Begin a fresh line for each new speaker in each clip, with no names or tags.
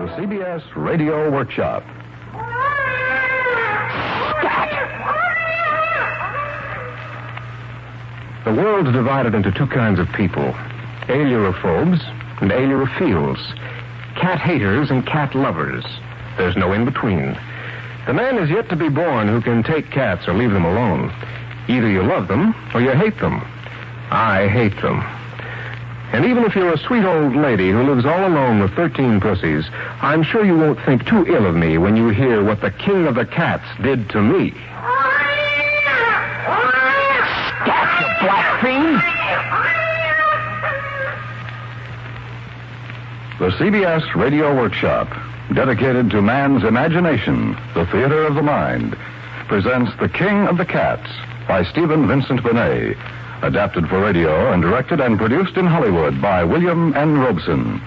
The CBS Radio Workshop. The world's divided into two kinds of people, ailurophobes and ailurophiles, cat haters and cat lovers. There's no in-between. The man is yet to be born who can take cats or leave them alone. Either you love them or you hate them. I hate them. And even if you're a sweet old lady who lives all alone with 13 pussies, I'm sure you won't think too ill of me when you hear what the king of the cats did to me.
Scat, you black fiend!
The CBS Radio Workshop, dedicated to man's imagination, the theater of the mind, presents The King of the Cats by Vincent Benet, adapted for radio and directed and produced in Hollywood by William N. Robeson.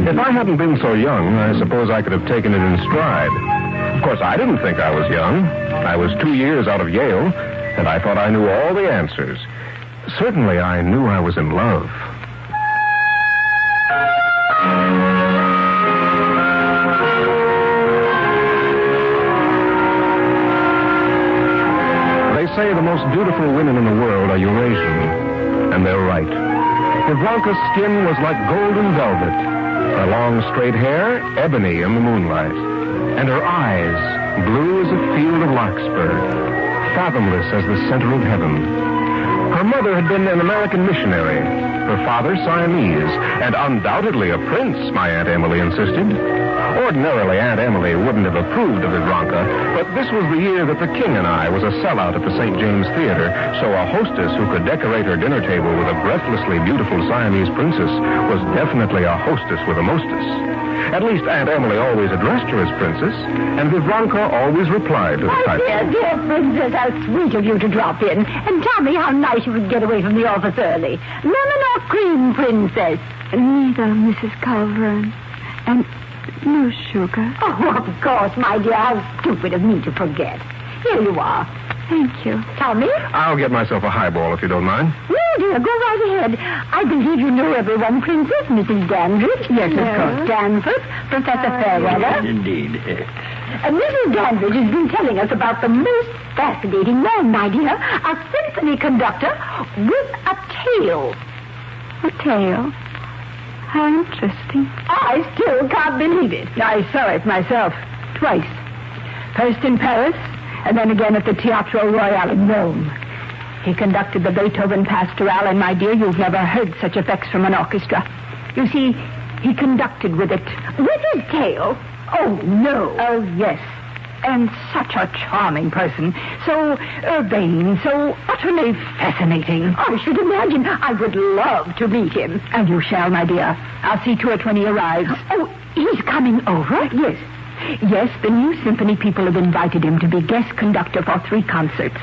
If I hadn't been so young, I suppose I could have taken it in stride. Of course, I didn't think I was young. I was 2 years out of Yale, and I thought I knew all the answers. Certainly, I knew I was in love. They say the most beautiful women in the world are Eurasian, and they're right. Ivanka's skin was like golden velvet, her long straight hair ebony in the moonlight, and her eyes blue as a field of larkspur, fathomless as the center of heaven. Her mother had been an American missionary, her father Siamese, and undoubtedly a prince, my Aunt Emily insisted. Ordinarily, Aunt Emily wouldn't have approved of Ivanka, but this was the year that the king and I was a sellout at the St. James Theater, so a hostess who could decorate her dinner table with a breathlessly beautiful Siamese princess was definitely a hostess with a mostess. At least Aunt Emily always addressed her as princess, and Ivanka always replied to the title.
Dear princess, how sweet of you to drop in. And tell me how nice you would get away from the office early. Lemon or cream, princess?
Neither, Mrs. Culverine. And no sugar.
Oh, of course, my dear. How stupid of me to forget. Here you are.
Thank you.
Tell me.
I'll get myself a highball if you don't mind.
No, dear, go right ahead. I believe you know everyone, Princess. Mrs. Dandridge. Yes, of course. Danforth. Professor Fairweather.
Indeed.
Mrs. Dandridge has been telling us about the most fascinating man, my dear. A symphony conductor with a tail.
A tail? How interesting.
I still can't believe it.
I saw it myself. Twice. First in Paris, and then again at the Teatro Royale in Rome. He conducted the Beethoven Pastoral, and my dear, you've never heard such effects from an orchestra. You see, he conducted with it.
With his tail? Oh, no.
Oh, yes. And such a charming person. So urbane, so utterly fascinating.
I should imagine I would love to meet him.
And you shall, my dear. I'll see to it when he arrives.
Oh, he's coming over?
Yes. Yes, the new symphony people have invited him to be guest conductor for 3 concerts.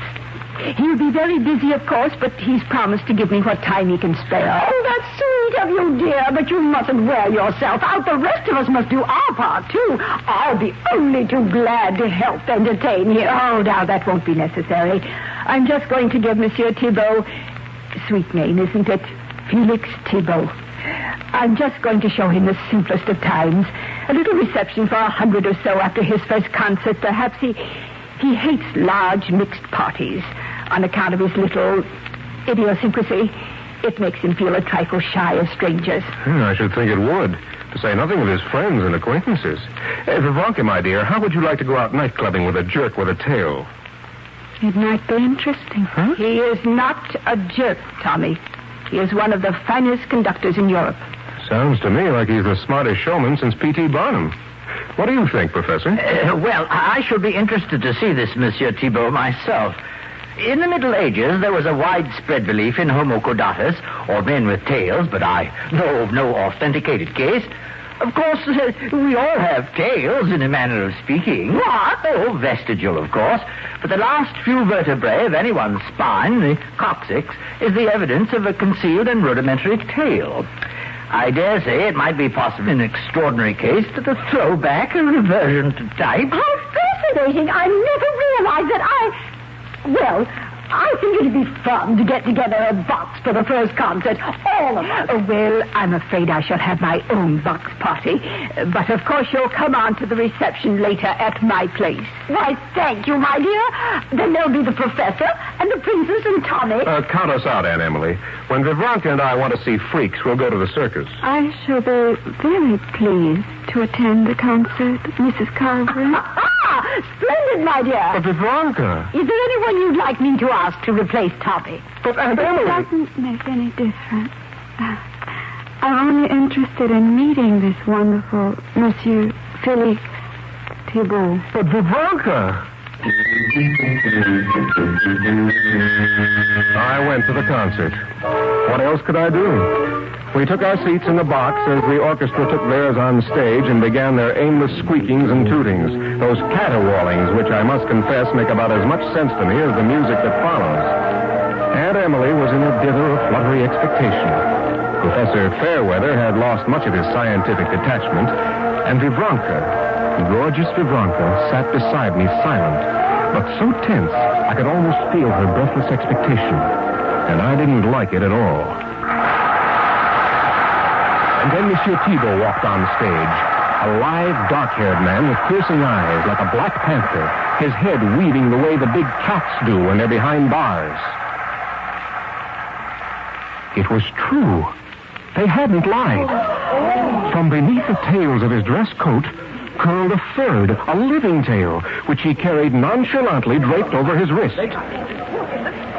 He'll be very busy, of course, but he's promised to give me what time he can spare.
Oh, that's sweet of you, dear, but you mustn't wear yourself out. The rest of us must do our part, too. I'll be only too glad to help entertain you.
Oh, now, that won't be necessary. I'm just going to give Monsieur Thibault... Sweet name, isn't it? Felix Thibault. I'm just going to show him the simplest of times. A little reception for 100 or so after his first concert. Perhaps he hates large mixed parties on account of his little idiosyncrasy. It makes him feel a trifle shy of strangers.
I should think it would, to say nothing of his friends and acquaintances. Ivanka, my dear, how would you like to go out night clubbing with a jerk with a tail?
It might be interesting.
Huh?
He is not a jerk, Tommy. He is one of the finest conductors in Europe.
Sounds to me like he's the smartest showman since P.T. Barnum. What do you think, Professor?
Well, I should be interested to see this Monsieur Thibault myself. In the Middle Ages, there was a widespread belief in homo caudatus, or men with tails, but I know of no authenticated case. Of course, we all have tails, in a manner of speaking. What? Oh, vestigial, of course. But the last few vertebrae of anyone's spine, the coccyx, is the evidence of a concealed and rudimentary tail. I dare say it might be possible in an extraordinary case to throw back a reversion to type.
How fascinating. I never realized that Well, I think it'd be fun to get together a box for the first concert. All of us.
Oh, well, I'm afraid I shall have my own box party. But, of course, you'll come on to the reception later at my place.
Why, thank you, my dear. Then there'll be the professor and the princess and Tommy.
Count us out, Aunt Emily. When Vivranka and I want to see freaks, we'll go to the circus.
I shall be very pleased to attend the concert, Mrs. Calvert.
Splendid, my dear.
But Vivranka...
Is there anyone you'd like me to ask to replace Tommy?
But Aunt Emily...
It doesn't make any difference. I'm only interested in meeting this wonderful Monsieur Felix Thibault.
But Vivranka... I went to the concert. What else could I do? We took our seats in the box as the orchestra took theirs on stage and began their aimless squeakings and tootings, those caterwaulings which I must confess make about as much sense to me as the music that follows. Aunt Emily was in a dither of fluttery expectation. Professor Fairweather had lost much of his scientific detachment, and Vivranka, gorgeous Vivranka, sat beside me silent, but so tense I could almost feel her breathless expectation, and I didn't like it at all. And then Monsieur Thibault walked on stage, a lithe, dark-haired man with piercing eyes like a black panther, his head weaving the way the big cats do when they're behind bars. It was true. They hadn't lied. From beneath the tails of his dress coat curled a third, a living tail, which he carried nonchalantly draped over his wrist.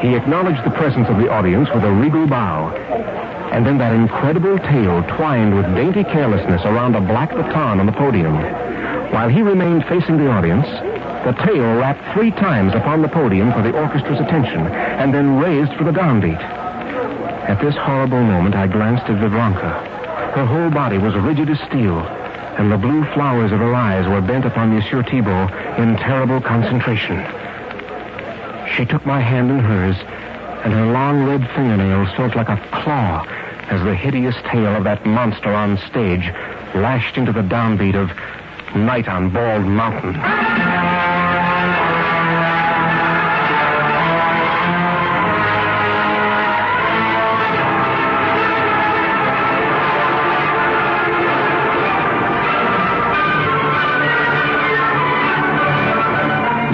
He acknowledged the presence of the audience with a regal bow. And then that incredible tail twined with dainty carelessness around a black baton on the podium. While he remained facing the audience, the tail rapped 3 times upon the podium for the orchestra's attention, and then raised for the downbeat. At this horrible moment, I glanced at Vivranka. Her whole body was rigid as steel, and the blue flowers of her eyes were bent upon Monsieur Thibault in terrible concentration. She took my hand in hers, and her long red fingernails felt like a claw as the hideous tail of that monster on stage lashed into the downbeat of Night on Bald Mountain.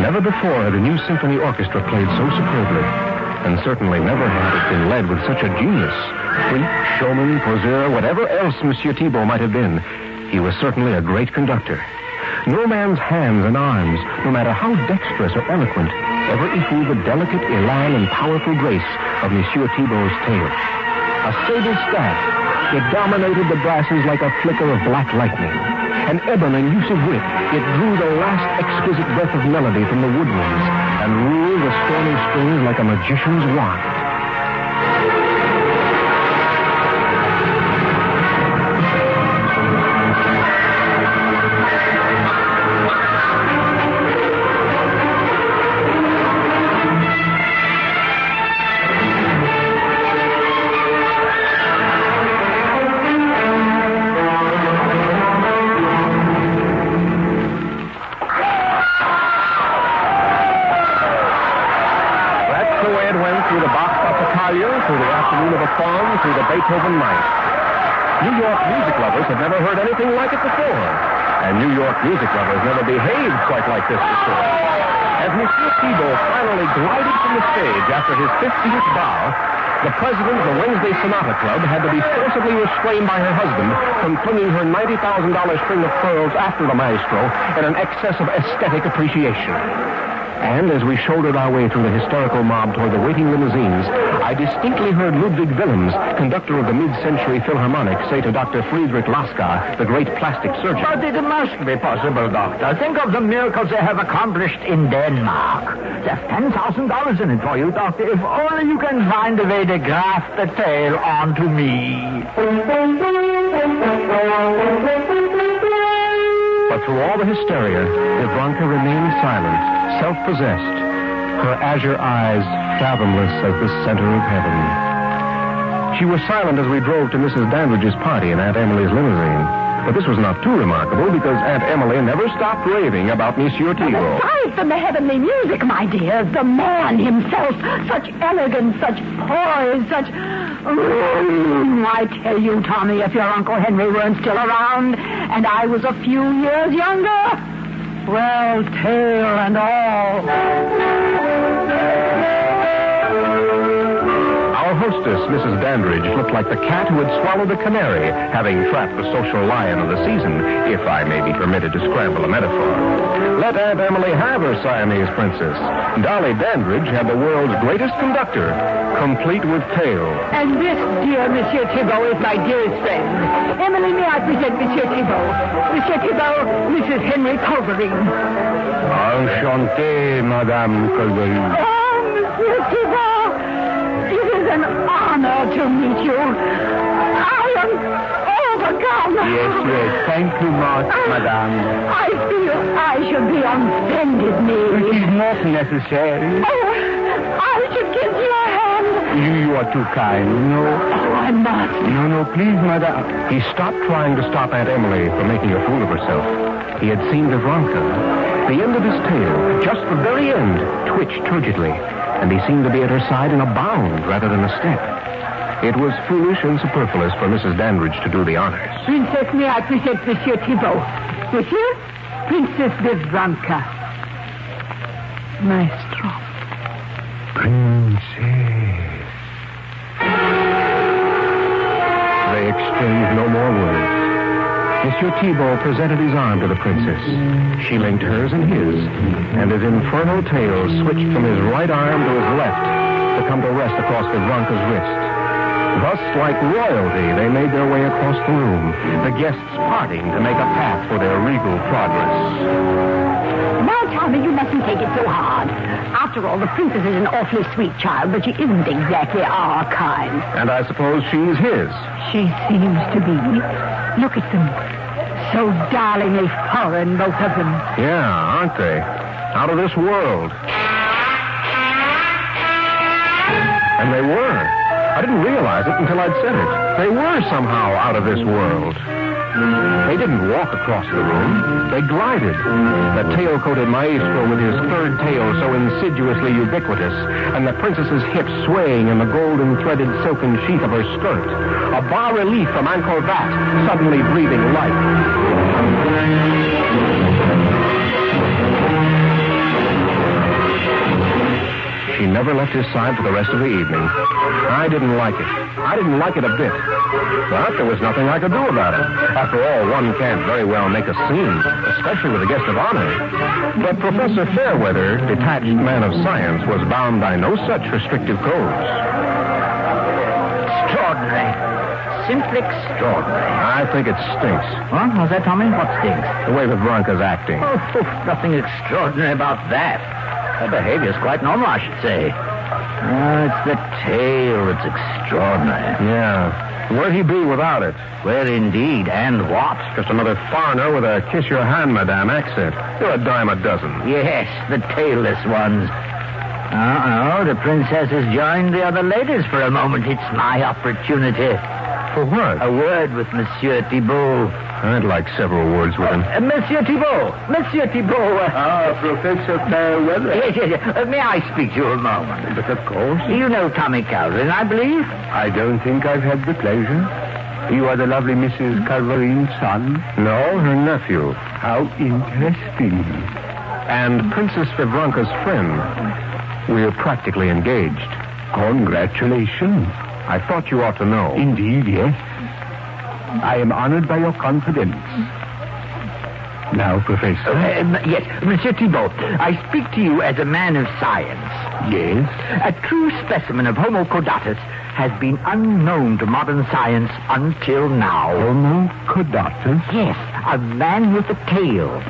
Never before had a new symphony orchestra played so superbly. And certainly never had it been led with such a genius. Freak, showman, poseur, whatever else Monsieur Thibault might have been, he was certainly a great conductor. No man's hands and arms, no matter how dexterous or eloquent, ever equaled the delicate elan and powerful grace of Monsieur Thibault's tail. A sable staff, it dominated the brasses like a flicker of black lightning. An ebon and use of wit, it drew the last exquisite breath of melody from the woodwinds and ruled the stormy strings like a magician's wand. Through the Beethoven night. New York music lovers have never heard anything like it before. And New York music lovers never behaved quite like this before. As Monsieur Thibault finally glided from the stage after his 50th bow, the president of the Wednesday Sonata Club had to be forcibly restrained by her husband from flinging her $90,000 string of pearls after the maestro in an excess of aesthetic appreciation. And as we shouldered our way through the hysterical mob toward the waiting limousines, I distinctly heard Ludwig Willems, conductor of the mid-century Philharmonic, say to Dr. Friedrich Lasker, the great plastic surgeon.
But it must be possible, Doctor. Think of the miracles they have accomplished in Denmark. There's $10,000 in it for you, Doctor, if only you can find a way to graft the tail onto me.
But through all the hysteria, Vivranka remained silent, self-possessed, her azure eyes fathomless as the center of heaven. She was silent as we drove to Mrs. Dandridge's party in Aunt Emily's limousine. But this was not too remarkable because Aunt Emily never stopped raving about Monsieur Thibault.
Aside from the heavenly music, my dear, the man himself, such elegance, such poise, such... I tell you, Tommy, if your Uncle Henry weren't still around and I was a few years younger, well, tail and all.
Our hostess, Mrs. Dandridge, looked like the cat who had swallowed a canary, having trapped the social lion of the season, if I may be permitted to scramble a metaphor. Let Aunt Emily have her Siamese princess. Dolly Dandridge had the world's greatest conductor, complete with tail.
And this, dear Monsieur Thibault, is my dearest friend. Emily, may I present Monsieur Thibault? Monsieur Thibault, Mrs. Henry Culverine.
Enchanté, Madame Culverine.
Oh, Monsieur Thibault, it is an honor to meet you. I am overcome.
Yes. Thank you much, Madame.
I feel I should be on bended knee.
It is not necessary.
Oh, I should kiss your hand.
You are too kind. No.
Oh, I must.
No, please, Madame. He stopped trying to stop Aunt Emily from making a fool of herself. He had seen Vivronka. The end of his tail, just the very end, twitched turgidly, and he seemed to be at her side in a bound rather than a step. It was foolish and superfluous for Mrs. Dandridge to do the honors.
Princess, may I present Monsieur Thibault? Monsieur, Princess Vivronka. Maestro.
Princess. They exchanged no more words. Monsieur Thibault presented his arm to the princess. She linked hers and his, and his infernal tail switched from his right arm to his left to come to rest across Vivronka's wrist. Thus, like royalty, they made their way across the room, the guests parting to make a path for their regal progress.
Now, Tommy, you mustn't take it so hard. After all, the princess is an awfully sweet child, but she isn't exactly our kind.
And I suppose she's his.
She seems to be. Look at them. So darlingly foreign, both of them.
Yeah, aren't they? Out of this world. And they were. I didn't realize it until I'd said it. They were somehow out of this world. They didn't walk across the room. They glided. The tail-coated maestro with his third tail so insidiously ubiquitous, and the princess's hips swaying in the golden-threaded silken sheath of her skirt. A bas-relief from Angkor Wat, suddenly breathing life. She never left his side for the rest of the evening. I didn't like it. I didn't like it a bit. But there was nothing I could do about it. After all, one can't very well make a scene, especially with a guest of honor. But Professor Fairweather, detached man of science, was bound by no such restrictive codes.
Extraordinary. Simply extraordinary.
I think it stinks.
Huh? How's that, Tommy? What stinks?
The way Vivronka's acting.
Oh, nothing extraordinary about that. Her behavior's quite normal, I should say. It's the tail that's extraordinary.
Yeah. Where'd he be without it?
Where indeed, and what?
Just another foreigner with a kiss your hand, madame accent. You're a dime a dozen.
Yes, the tailless ones. Oh, the princess has joined the other ladies for a moment. It's my opportunity.
For what?
A word with Monsieur Thibault.
I'd like several words with him.
Monsieur Thibault. Monsieur Thibault.
Professor Fairweather.
Yes. May I speak to you a moment?
But of course.
You know Tommy Calvin, I believe?
I don't think I've had the pleasure. You are the lovely Mrs. Calverine's son? No, her nephew. How interesting. And Princess Vivronka's friend. We're practically engaged. Congratulations. I thought you ought to know. Indeed, yes. I am honored by your confidence. Now, Professor.
Yes, Monsieur Thibault, I speak to you as a man of science.
Yes?
A true specimen of Homo caudatus has been unknown to modern science until now.
Homo caudatus?
Yes, a man with a tail.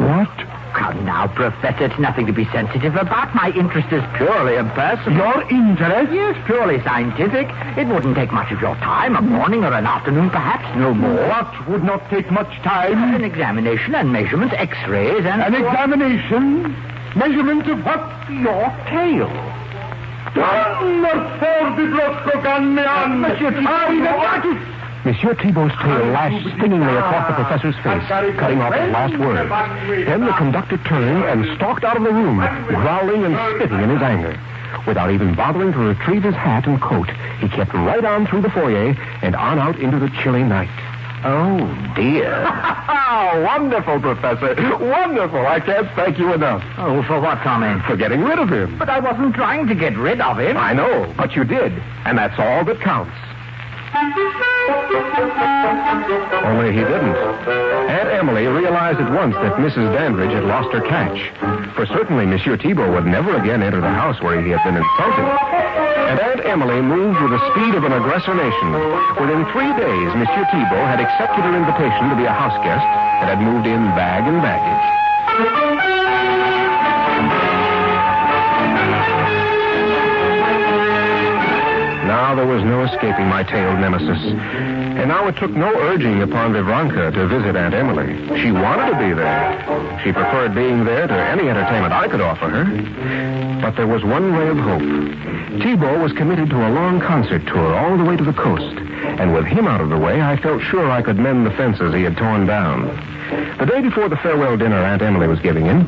What?
Come now, Professor, it's nothing to be sensitive about. My interest is purely impersonal.
Your interest?
Yes, purely scientific. It wouldn't take much of your time, a morning or an afternoon, perhaps, no more.
What would not take much time?
An examination and measurements, x-rays, and...
An examination? Measurement of what?
Your tail.
Monsieur Thibault's tail lashed stingingly across the professor's face, cutting off his last word. Then the conductor turned and stalked out of the room, growling and spitting in his anger. Without even bothering to retrieve his hat and coat, he kept right on through the foyer and on out into the chilly night.
Oh, dear.
Wonderful, Professor. Wonderful. I can't thank you enough.
Oh, for what, Tommy?
For getting rid of him.
But I wasn't trying to get rid of him.
I know, but you did. And that's all that counts. Only he didn't. Aunt Emily realized at once that Mrs. Dandridge had lost her catch. For certainly Monsieur Thibault would never again enter the house where he had been insulted. And Aunt Emily moved with the speed of an aggressor nation. Within 3 days, Monsieur Thibault had accepted her invitation to be a house guest and had moved in bag and baggage. Now there was no escaping my tailed nemesis. And now it took no urging upon Vivranka to visit Aunt Emily. She wanted to be there. She preferred being there to any entertainment I could offer her. But there was one ray of hope. Thibault was committed to a long concert tour all the way to the coast. And with him out of the way, I felt sure I could mend the fences he had torn down. The day before the farewell dinner Aunt Emily was giving him,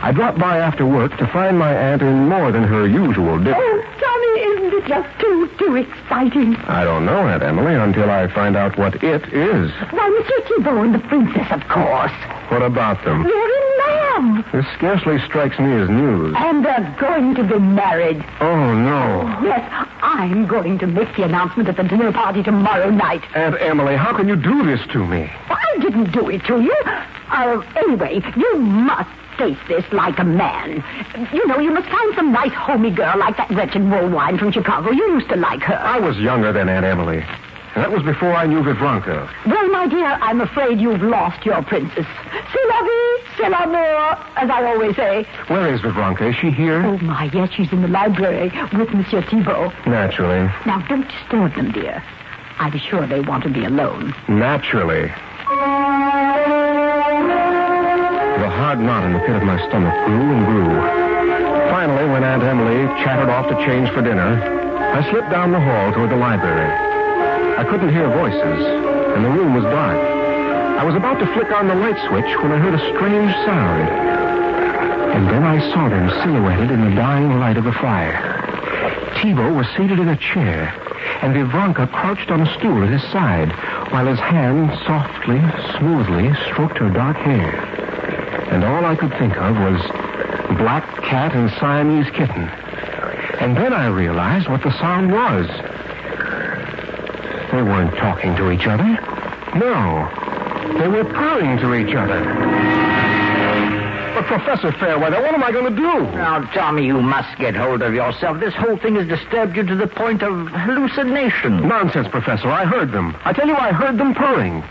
I dropped by after work to find my aunt in more than her usual dip.
Oh, Tommy, isn't it just too exciting?
I don't know, Aunt Emily, until I find out what it is.
Why, Monsieur Thibault and the princess, of course.
What about them?
They're in love.
This scarcely strikes me as news.
And they're going to be married.
Oh, no.
Yes, I'm going to make the announcement at the dinner party tomorrow night.
Aunt Emily, how can you do this to me?
I didn't do it to you. Anyway, you must face this like a man. You know, you must find some nice homey girl like that wretched Woolwine from Chicago. You used to like her.
I was younger than Aunt Emily. And that was before I knew Vivranka.
Well, my dear, I'm afraid you've lost your princess. C'est la vie, c'est l'amour, as I always say.
Where is Vivranka? Is she here?
Oh, my, yes, she's in the library with Monsieur Thibault.
Naturally.
Now, don't disturb them, dear. I'm sure they want to be alone.
Naturally. The hard knot in the pit of my stomach grew and grew. Finally, when Aunt Emily chattered off to change for dinner, I slipped down the hall toward the library. I couldn't hear voices, and the room was dark. I was about to flick on the light switch when I heard a strange sound. And then I saw them silhouetted in the dying light of the fire. Thibault was seated in a chair, and Vivranka crouched on a stool at his side, while his hand softly, smoothly stroked her dark hair. And all I could think of was black cat and Siamese kitten. And then I realized what the sound was. They weren't talking to each other. No, they were purring to each other. But Professor Fairweather, what am I going to do?
Now, Tommy, you must get hold of yourself. This whole thing has disturbed you to the point of hallucination.
Nonsense, Professor. I heard them. I tell you, I heard them purring.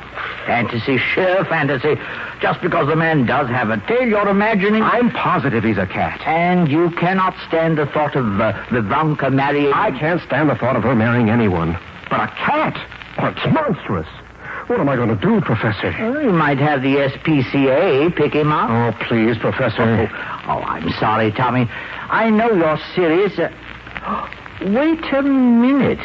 Fantasy, sheer fantasy. Just because the man does have a tail, you're imagining...
I'm positive he's a cat.
And you cannot stand the thought of Vivranka marrying...
I can't stand the thought of her marrying anyone. But a cat? Oh, it's monstrous. What am I going to do, Professor?
Well, you might have the SPCA pick him up.
Oh, please, Professor.
Oh, I'm sorry, Tommy. I know you're serious. Wait a minute.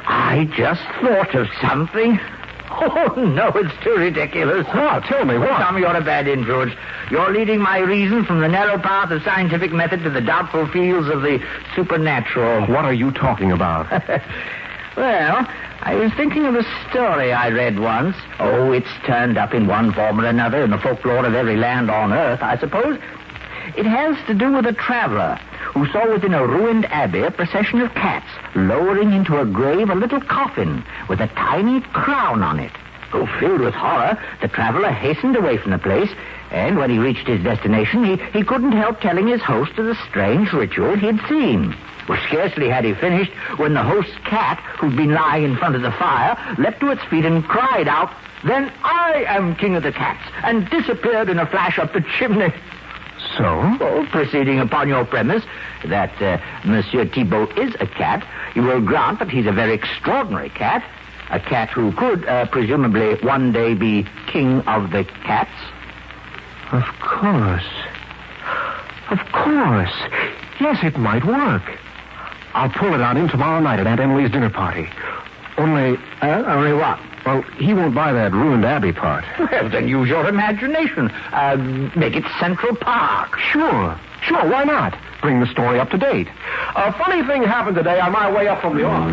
I just thought of something. Oh, no, it's too ridiculous.
Oh, tell me what?
Tommy, you're a bad influence. You're leading my reason from the narrow path of scientific method to the doubtful fields of the supernatural.
What are you talking about?
Well, I was thinking of a story I read once. Oh, it's turned up in one form or another in the folklore of every land on earth, I suppose. It has to do with a traveler who saw within a ruined abbey a procession of cats lowering into a grave a little coffin with a tiny crown on it. Oh, filled with horror, the traveler hastened away from the place, and when he reached his destination, he couldn't help telling his host of the strange ritual he'd seen. Well, scarcely had he finished when the host's cat, who'd been lying in front of the fire, leapt to its feet and cried out, "Then I am king of the cats," and disappeared in a flash up the chimney.
So?
Well, proceeding upon your premise that Monsieur Thibault is a cat, you will grant that he's a very extraordinary cat, a cat who could, presumably, one day be king of the cats.
Of course. Of course. Yes, it might work. I'll pull it on him tomorrow night at Aunt Emily's dinner party. Only
what?
Well, he won't buy that ruined Abbey part.
Well, then use your imagination. Make it Central Park.
Sure, why not? Bring the story up to date. A funny thing happened today on my way up from the office.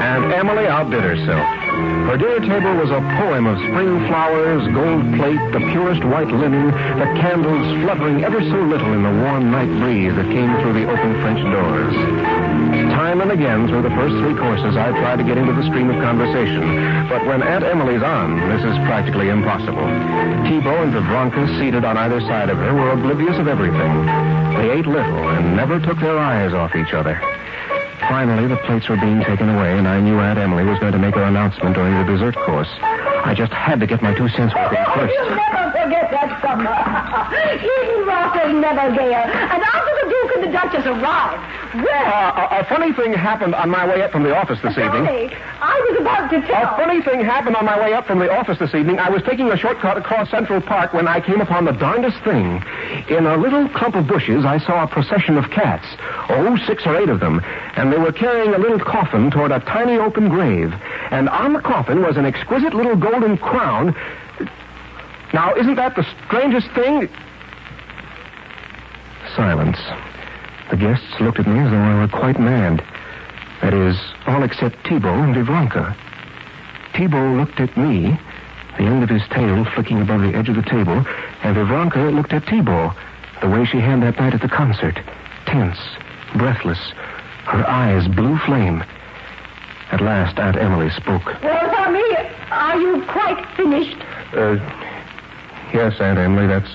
And Emily outdid herself. Her dinner table was a poem of spring flowers, gold plate, the purest white linen, the candles fluttering ever so little in the warm night breeze that came through the open French doors. Time and again through the first 3 courses, I tried to get into the stream of conversation. But when Aunt Emily's on, this is practically impossible. Thibault and Vivronka, seated on either side of her, were oblivious of everything. They ate little and never took their eyes off each other. Finally, the plates were being taken away, and I knew Aunt Emily was going to make her announcement during the dessert course. I just had to get my 2 cents worth in first.
You'll never forget that summer. Eden Rock was never there. And after the Duke and the Duchess arrived,
a funny thing happened on my way up from the office this evening.
I was about to tell.
A funny thing happened on my way up from the office this evening. I was taking a shortcut across Central Park when I came upon the darndest thing. In a little clump of bushes, I saw a procession of cats. 6 or 8 of them. And they were carrying a little coffin toward a tiny open grave. And on the coffin was an exquisite little golden crown. Now, isn't that the strangest thing? Silence. The guests looked at me as though I were quite mad. That is, all except Thibault and Vivronka. Thibault looked at me, the end of his tail flicking above the edge of the table, and Vivronka looked at Thibault, the way she had that night at the concert. Tense, breathless, her eyes blue flame. At last, Aunt Emily spoke.
Well, Tommy, are you quite finished?
Yes, Aunt Emily, that's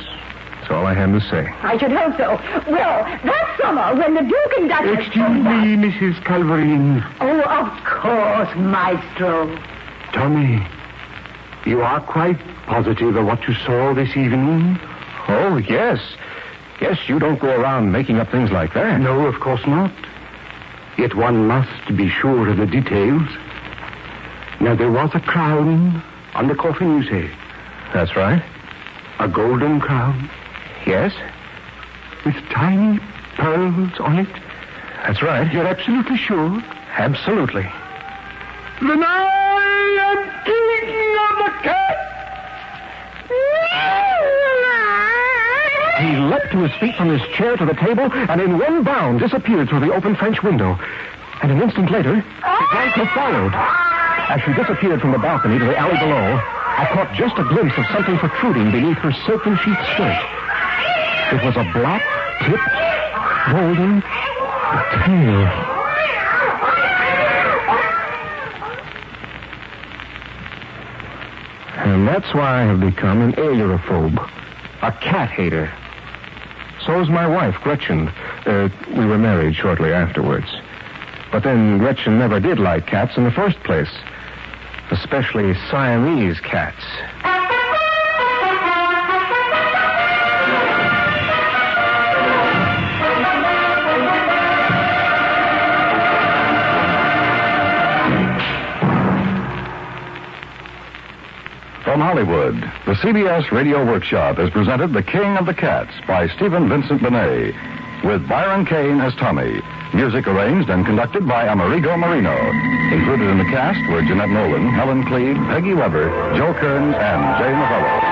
all I had to say.
I should hope so. Well, that summer, when the Duke and Duchess...
Excuse me, Mrs. Calverine.
Oh, of course, Maestro.
Tommy, you are quite positive of what you saw this evening?
Oh, yes. Yes, you don't go around making up things like that.
No, of course not. Yet one must be sure of the details. Now, there was a crown on the coffin, you say?
That's right.
A golden crown?
Yes.
With tiny pearls on it?
That's right.
You're absolutely sure?
Absolutely.
Then I am king of the cats!
He leapt to his feet from his chair to the table and in one bound disappeared through the open French window. And an instant later, Vivronka followed. As she disappeared from the balcony to the alley below, I caught just a glimpse of something protruding beneath her silken sheath skirt. It was a black, tipped, golden tail. And that's why I have become an ailurophobe, a cat hater. So's my wife, Gretchen. We were married shortly afterwards. But then Gretchen never did like cats in the first place. Especially Siamese cats.
From Hollywood, the CBS Radio Workshop has presented The King of the Cats by Stephen Vincent Benet, with Byron Kane as Tommy. Music arranged and conducted by Amerigo Marino. Included in the cast were Jeanette Nolan, Helen Cleve, Peggy Weber, Joe Kearns, and Jay Novello.